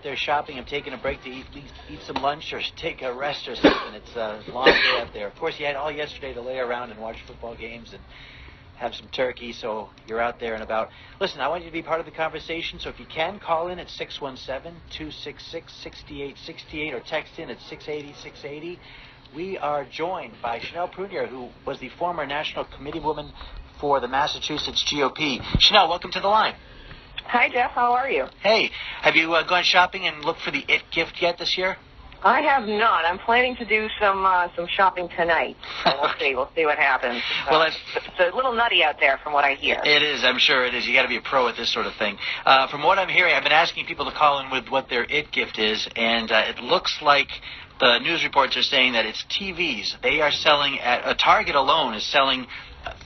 out there shopping and taking a break to eat some lunch or take a rest or something. It's a long day out there. Of course, you had all yesterday to lay around and watch football games and have some turkey, so you're out there and about. Listen, I want you to be part of the conversation, so if you can, call in at 617-266-6868 or text in at 680-680. We are joined by Chanel Prunier, who was the former National Committee woman for the Massachusetts GOP. Chanel, welcome to the line. Hi, Geoff. How are you? Hey, have you gone shopping and looked for the it gift yet this year? I have not. I'm planning to do some shopping tonight. So we'll see. We'll see what happens. Well, it's a little nutty out there from what I hear. It is. I'm sure it is. You got to be a pro at this sort of thing. From what I'm hearing, I've been asking people to call in with what their it gift is, and it looks like the news reports are saying that it's TVs. They are selling at Target alone is selling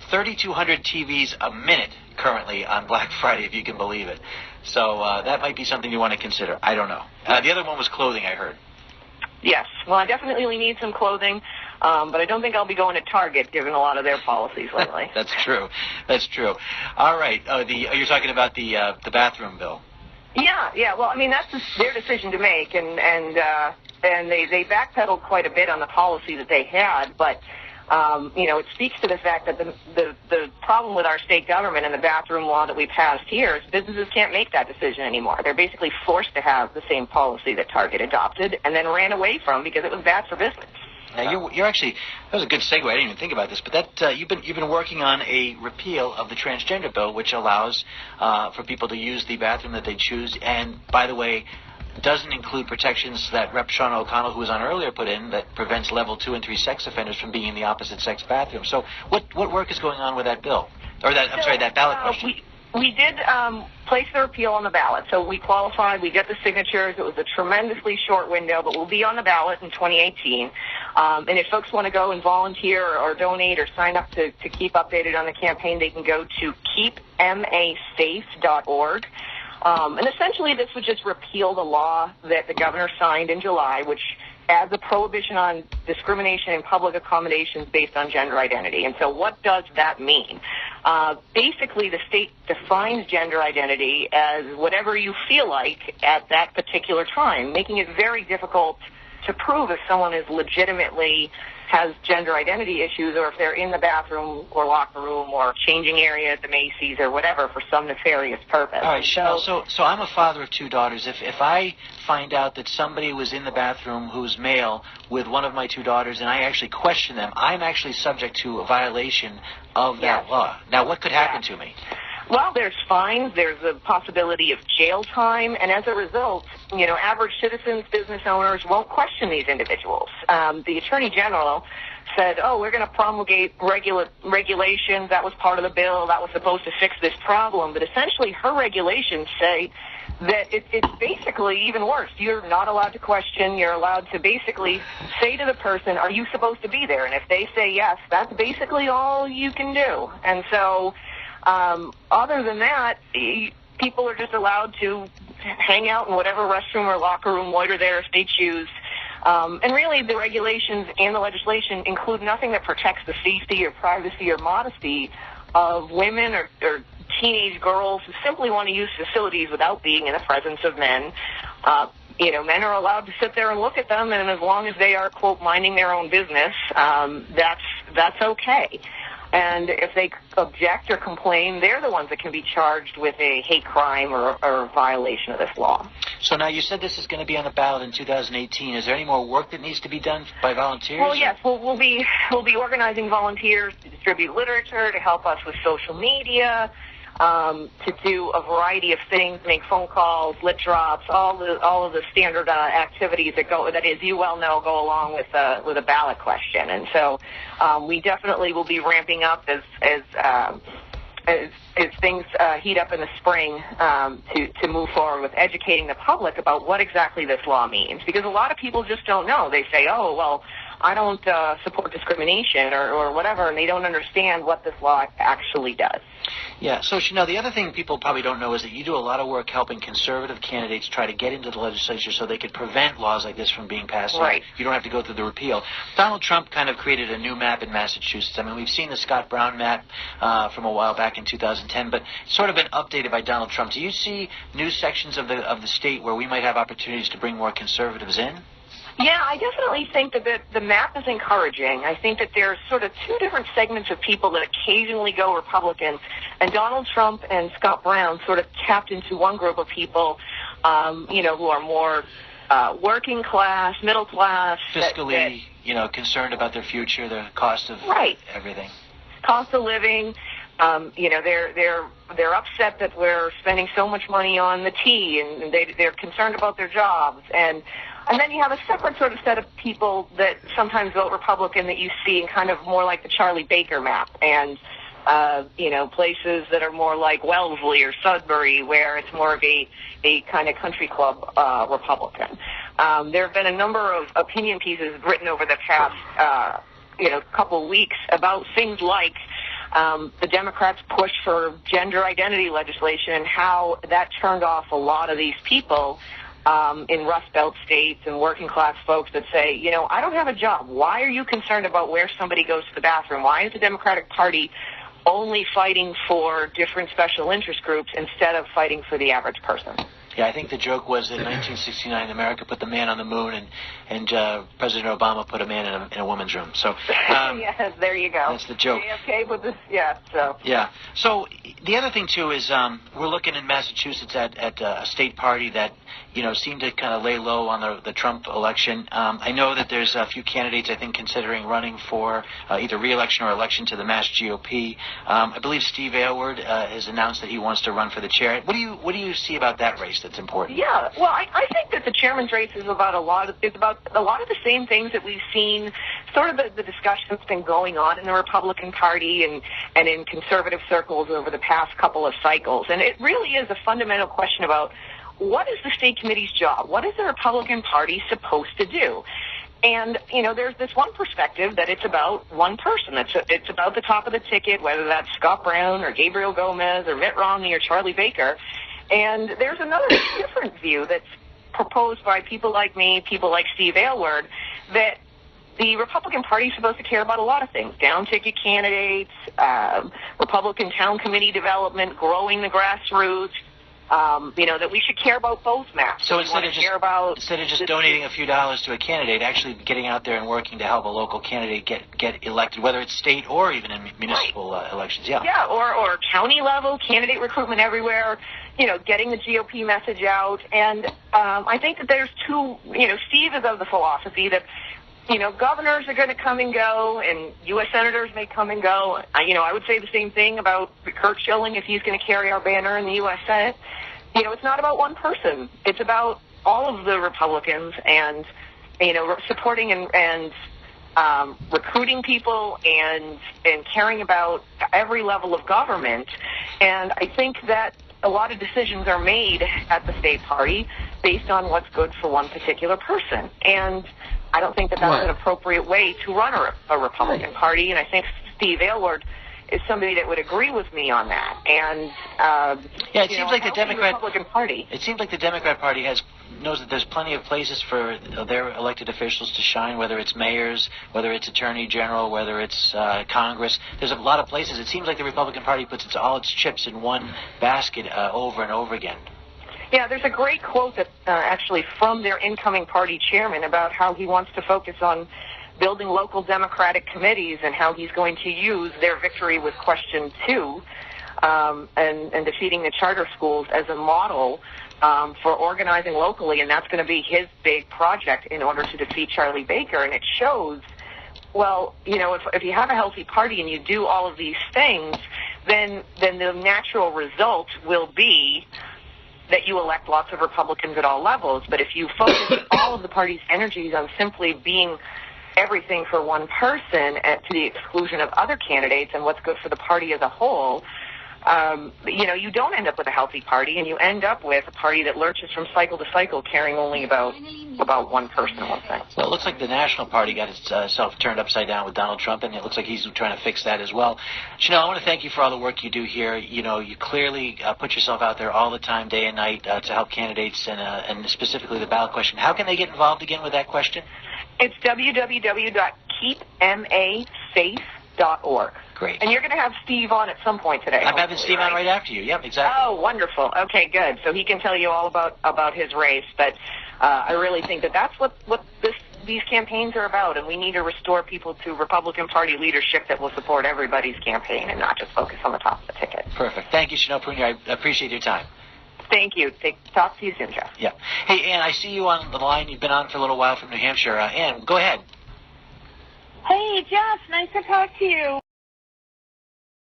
3,200 TVs a minute currently on Black Friday, if you can believe it. So that might be something you want to consider. I don't know. The other one was clothing, I heard. Yes. Well, I definitely need some clothing, but I don't think I'll be going to Target, given a lot of their policies lately. That's true. That's true. All right. You're talking about the bathroom bill. Yeah. Well, I mean, that's their decision to make, and they backpedaled quite a bit on the policy that they had, but it speaks to the fact that the problem with our state government and the bathroom law that we passed here is businesses can't make that decision anymore. They're basically forced to have the same policy that Target adopted and then ran away from because it was bad for business. Now you're actually, that was a good segue. I didn't even think about this, but that you've been working on a repeal of the Transgender Bill, which allows for people to use the bathroom that they choose. And by the way, doesn't include protections that Rep. Sean O'Connell, who was on earlier, put in that prevents level 2 and 3 sex offenders from being in the opposite sex bathroom. So what work is going on with that bill? Or that ballot question? We did place the repeal on the ballot. So we qualified, we got the signatures. It was a tremendously short window, but we'll be on the ballot in 2018. And if folks want to go and volunteer or donate or sign up to keep updated on the campaign, they can go to keepmasafe.org. And essentially this would just repeal the law that the governor signed in July, which adds a prohibition on discrimination in public accommodations based on gender identity. And so what does that mean? Basically, the state defines gender identity as whatever you feel like at that particular time, making it very difficult to prove if someone is legitimately has gender identity issues or if they're in the bathroom or locker room or changing area at the Macy's or whatever for some nefarious purpose. All right, Chanel, so I'm a father of 2 daughters. If I find out that somebody was in the bathroom who's male with one of my 2 daughters and I actually question them, I'm actually subject to a violation of that law. Now, what could happen to me? Well, there's fines, there's a possibility of jail time, and as a result, average citizens, business owners won't question these individuals. The Attorney General said, we're going to promulgate regulations. That was part of the bill. That was supposed to fix this problem. But essentially, her regulations say that it's basically even worse. You're not allowed to question. You're allowed to basically say to the person, are you supposed to be there? And if they say yes, that's basically all you can do. And so other than that, people are just allowed to hang out in whatever restroom or locker room, loiter there if they choose. And really, the regulations and the legislation include nothing that protects the safety or privacy or modesty of women or teenage girls who simply want to use facilities without being in the presence of men. Men are allowed to sit there and look at them, and as long as they are, quote, minding their own business, that's okay. And if they object or complain, they're the ones that can be charged with a hate crime or violation of this law. So now you said this is going to be on the ballot in 2018. Is there any more work that needs to be done by volunteers? Well, yes. We'll be organizing volunteers to distribute literature, to help us with social media, to do a variety of things, make phone calls, lit drops, all of the standard activities that, as you well know, go along with a ballot question. And so we definitely will be ramping up as things heat up in the spring to move forward with educating the public about what exactly this law means. Because a lot of people just don't know. They say, I don't support discrimination or whatever, and they don't understand what this law actually does. Yeah, so Chanel, the other thing people probably don't know is that you do a lot of work helping conservative candidates try to get into the legislature so they could prevent laws like this from being passed. Right. You don't have to go through the repeal. Donald Trump kind of created a new map in Massachusetts. I mean, we've seen the Scott Brown map from a while back in 2010, but it's sort of been updated by Donald Trump. Do you see new sections of the state where we might have opportunities to bring more conservatives in? Yeah, I definitely think that the map is encouraging. I think that there's sort of two different segments of people that occasionally go Republican, and Donald Trump and Scott Brown sort of tapped into one group of people, who are more working class, middle class. Fiscally, concerned about their future, the cost of everything. Cost of living. They're upset that we're spending so much money on the tea, and they're concerned about their jobs. And then you have a separate sort of set of people that sometimes vote Republican that you see in kind of more like the Charlie Baker map, and places that are more like Wellesley or Sudbury, where it's more of a kind of country club Republican. There have been a number of opinion pieces written over the past couple of weeks about things like the Democrats' push for gender identity legislation and how that turned off a lot of these people in Rust Belt states and working class folks that say, I don't have a job. Why are you concerned about where somebody goes to the bathroom? Why is the Democratic Party only fighting for different special interest groups instead of fighting for the average person? Yeah, I think the joke was that in 1969, America put the man on the moon, and President Obama put a man in a woman's room. So, yes, there you go. That's the joke. JFK with this, yeah. So. Yeah. So the other thing too is we're looking in Massachusetts at a state party that seemed to kind of lay low on the Trump election. I know that there's a few candidates I think considering running for either re-election or election to the Mass GOP. I believe Steve Aylward has announced that he wants to run for the chair. What do you see about that race that's important? Yeah, well, I think that the chairman's race is about a lot of the same things that we've seen, sort of the discussion that's been going on in the Republican Party and in conservative circles over the past couple of cycles. And it really is a fundamental question about what is the state committee's job? What is the Republican Party supposed to do? And, there's this one perspective that it's about one person. It's about the top of the ticket, whether that's Scott Brown or Gabriel Gomez or Mitt Romney or Charlie Baker. And there's another different view that's proposed by people like me, people like Steve Aylward, that the Republican Party is supposed to care about a lot of things: down-ticket candidates, Republican town committee development, growing the grassroots. That we should care about both maps. So instead of just donating a few dollars to a candidate, actually getting out there and working to help a local candidate get elected, whether it's state or even in municipal elections. Yeah. Yeah, or county level candidate recruitment everywhere. Getting the GOP message out, and I think that there's two. Steve is of the philosophy that governors are going to come and go, and U.S. senators may come and go. I would say the same thing about Kurt Schilling if he's going to carry our banner in the U.S. Senate. It's not about one person. It's about all of the Republicans and, supporting and recruiting people and caring about every level of government. And I think that a lot of decisions are made at the state party based on what's good for one particular person. And I don't think that that's an appropriate way to run a Republican Party, and I think Steve Aylward is somebody that would agree with me on that. And it seems like the Republican Party. It seems like the Democrat Party knows that there's plenty of places for their elected officials to shine, whether it's mayors, whether it's attorney general, whether it's Congress. There's a lot of places. It seems like the Republican Party puts all its chips in one basket over and over again. Yeah, there's a great quote that actually from their incoming party chairman about how he wants to focus on building local Democratic committees and how he's going to use their victory with Question 2 and defeating the charter schools as a model for organizing locally, and that's going to be his big project in order to defeat Charlie Baker. And it shows, well, if you have a healthy party and you do all of these things, then the natural result will be that you elect lots of Republicans at all levels. But if you focus all of the party's energies on simply being everything for one person to the exclusion of other candidates and what's good for the party as a whole, you don't end up with a healthy party, and you end up with a party that lurches from cycle to cycle, caring only about one person, one thing. Well, it looks like the National Party got itself turned upside down with Donald Trump, and it looks like he's trying to fix that as well. Chanel, I want to thank you for all the work you do here. You clearly put yourself out there all the time, day and night, to help candidates, and specifically the ballot question. How can they get involved again with that question? It's www.keepmasafe.org. Great. And you're going to have Steve on at some point today. I'm having Steve on right after you. Yep, exactly. Oh, wonderful. Okay, good. So he can tell you all about his race. But I really think that's what these campaigns are about, and we need to restore people to Republican Party leadership that will support everybody's campaign and not just focus on the top of the ticket. Perfect. Thank you, Chanel Prunier. I appreciate your time. Thank you. Talk to you soon, Geoff. Yeah. Hey, Ann, I see you on the line. You've been on for a little while from New Hampshire. Ann, go ahead. Hey, Geoff. Nice to talk to you.